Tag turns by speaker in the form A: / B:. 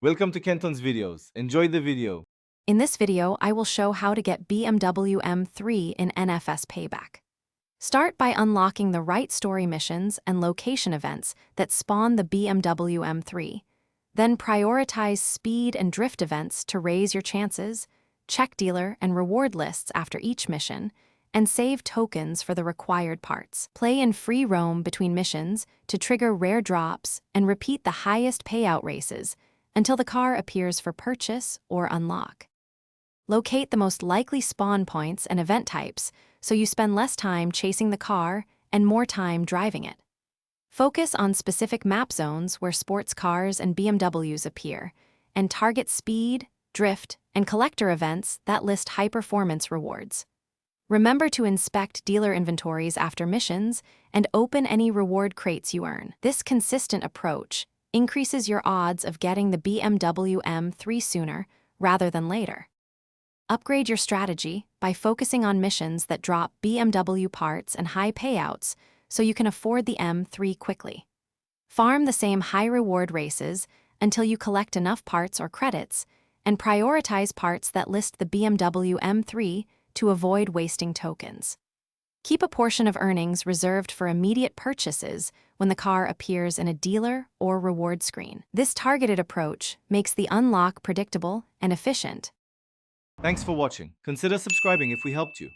A: Welcome to Kenton's videos. Enjoy the video.
B: In this video, I will show how to get BMW M3 in NFS Payback. Start by unlocking the right story missions and location events that spawn the BMW M3. Then prioritize speed and drift events to raise your chances, check dealer and reward lists after each mission, and save tokens for the required parts. Play in free roam between missions to trigger rare drops and repeat the highest payout races until the car appears for purchase or unlock. Locate the most likely spawn points and event types so you spend less time chasing the car and more time driving it. Focus on specific map zones where sports cars and BMWs appear, and target speed, drift, and collector events that list high-performance rewards. Remember to inspect dealer inventories after missions and open any reward crates you earn. This consistent approach increases your odds of getting the BMW M3 sooner rather than later. Upgrade your strategy by focusing on missions that drop BMW parts and high payouts so you can afford the M3 quickly. Farm the same high-reward races until you collect enough parts or credits, and prioritize parts that list the BMW M3 to avoid wasting tokens. Keep a portion of earnings reserved for immediate purchases when the car appears in a dealer or reward screen. This targeted approach makes the unlock predictable and efficient.
A: Thanks for watching. Consider subscribing if we helped you.